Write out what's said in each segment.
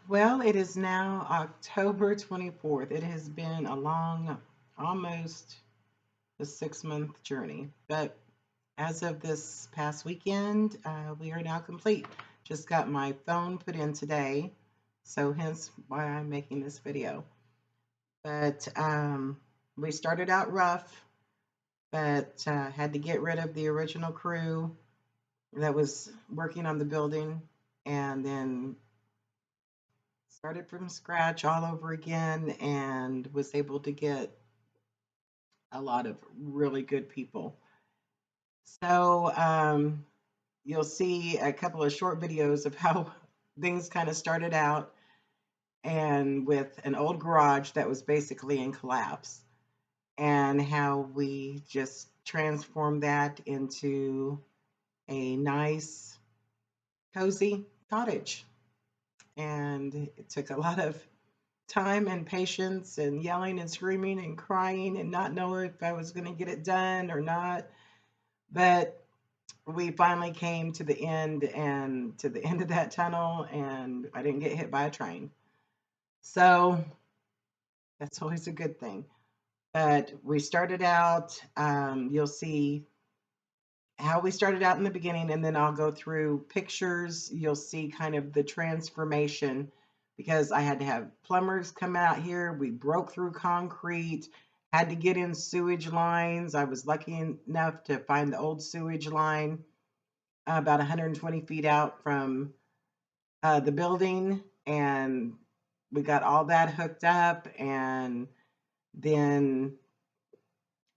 Well, it is now October 24th. It has been a long, almost a 6 month journey. But as of this past weekend, we are now complete. Just got my phone put in today. So, hence why I'm making this video. But we started out rough, but had to get rid of the original crew that was working on the building and then started from scratch all over again and was able to get a lot of really good people. So you'll see a couple of short videos of how things kind of started out and with an old garage that was basically in collapse and how we just transformed that into a nice, cozy cottage. And it took a lot of time and patience and yelling and screaming and crying and not knowing if I was going to get it done or not. But we finally came to the end and to the end of that tunnel, and I didn't get hit by a train. So that's always a good thing. But we started out, you'll see how we started out in the beginning, and then I'll go through pictures. You'll see kind of the transformation because I had to have plumbers come out here. We broke through concrete, had to get in sewage lines. I was lucky enough to find the old sewage line about 120 feet out from the building, and we got all that hooked up. And then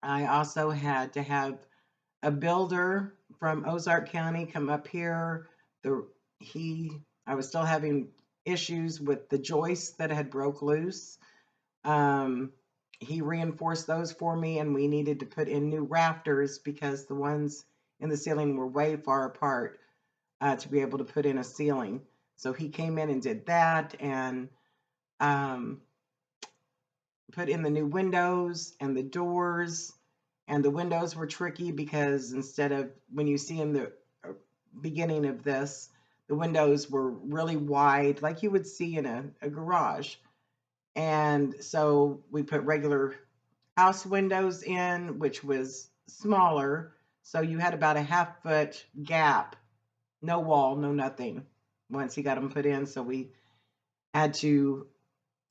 I also had to have a builder from Ozark County come up here. The he I was still having issues with the joists that had broke loose. Um, he reinforced those for me, and we needed to put in new rafters because the ones in the ceiling were way far apart to be able to put in a ceiling. So he came in and did that, and um, put in the new windows and the doors. And the windows were tricky because instead of when you see in the beginning of this, the windows were really wide, like you would see in a garage. And so we put regular house windows in, which was smaller. So you had about a half-foot gap, no wall, no nothing, once he got them put in. So we had to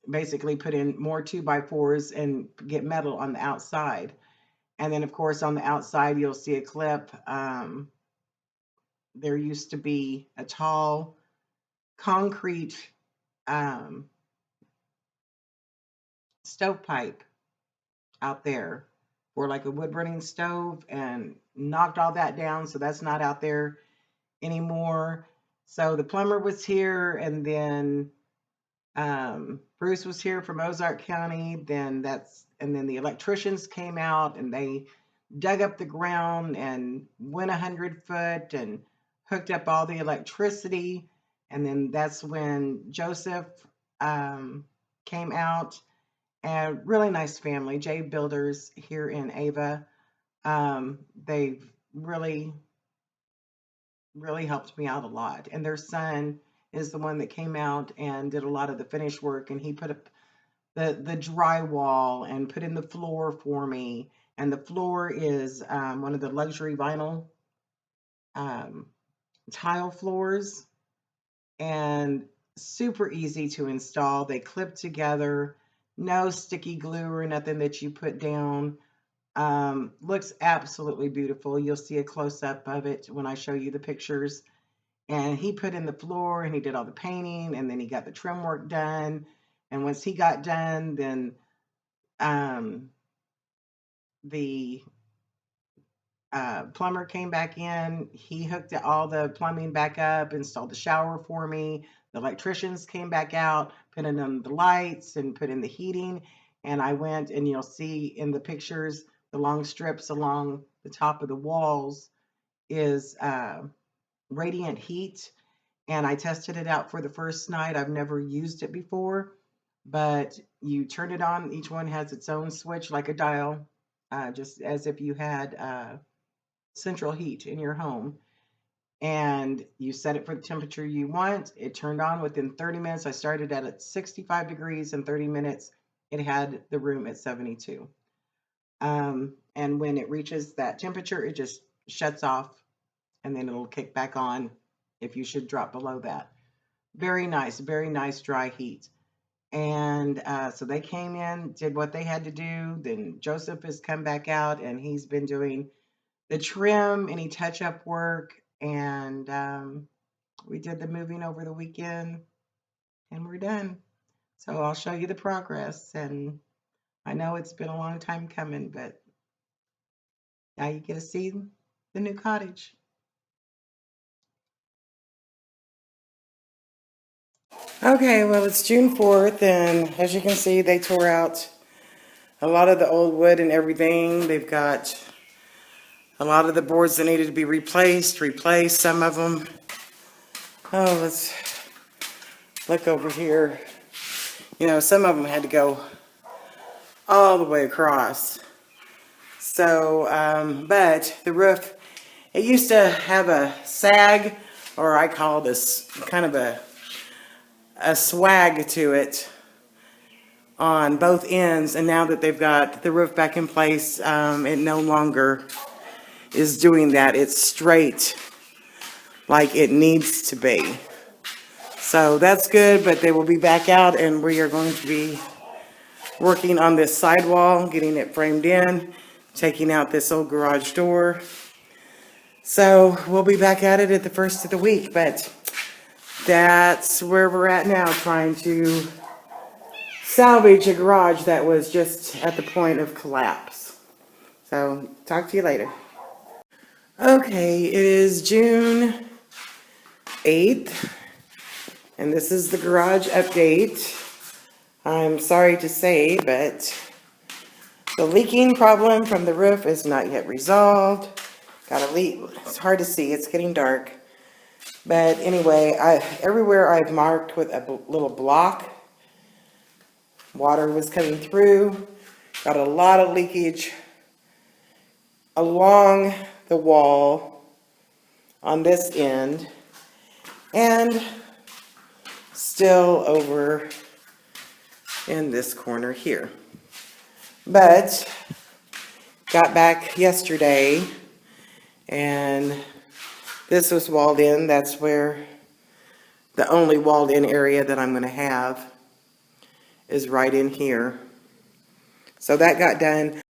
basically put in more two by fours and get metal on the outside. And then, of course, on the outside, you'll see a clip. There used to be a tall concrete um, stovepipe out there for like a wood burning stove and knocked all that down. So that's not out there anymore. So the plumber was here, and then Bruce was here from Ozark County. And then the electricians came out and they dug up the ground and went 100 foot and hooked up all the electricity. And then that's when Joseph um, came out. And really nice family, J Builders here in Ava. They've really, really helped me out a lot. And their son is the one that came out and did a lot of the finish work, and he put up the drywall and put in the floor for me. And the floor is one of the luxury vinyl um, tile floors and super easy to install. They clip together, no sticky glue or nothing that you put down. Looks absolutely beautiful. You'll see a close up of it when I show you the pictures. And he put in the floor and he did all the painting and then he got the trim work done. And once he got done, then um, the plumber came back in. He hooked all the plumbing back up, installed the shower for me. The electricians came back out, put in the lights and put in the heating. And I went, and you'll see in the pictures the long strips along the top of the walls is radiant heat. And I tested it out for the first night. I've never used it before, but you turn it on. Each one has its own switch, like a dial, just as if you had central heat in your home. and you set it for the temperature you want. It turned on within 30 minutes. I started at 65 degrees. In 30 minutes, it had the room at 72. And when it reaches that temperature, it just shuts off and then it'll kick back on if you should drop below that. Very nice dry heat. And so they came in, did what they had to do. Then Joseph has come back out and he's been doing the trim, any touch up work. And we did the moving over the weekend and we're done. So I'll show you the progress. And I know it's been a long time coming, but now you get to see the new cottage. Okay, well, it's June 4th, and as you can see, they tore out a lot of the old wood and everything. They've got a lot of the boards that needed to be replaced, some of them. Oh, let's look over here. You know, some of them had to go all the way across. So, but the roof, it used to have a sag, or I call this kind of a swag to it on both ends, and now that they've got the roof back in place, it no longer is doing that. It's straight like it needs to be. So that's good, but they will be back out and we are going to be working on this sidewall, getting it framed in, taking out this old garage door. So we'll be back at it at the first of the week, but that's where we're at now, trying to salvage a garage that was just at the point of collapse. So talk to you later. Okay, it is June 8th, and this is the garage update. I'm sorry to say, but the leaking problem from the roof is not yet resolved. Got a leak. It's hard to see. It's getting dark. But anyway, everywhere I've marked with a little block, water was coming through. Got a lot of leakage along the wall on this end, and still over in this corner here. But got back yesterday and this was walled in. That's where the only walled in area that I'm going to have is right in here. So that got done.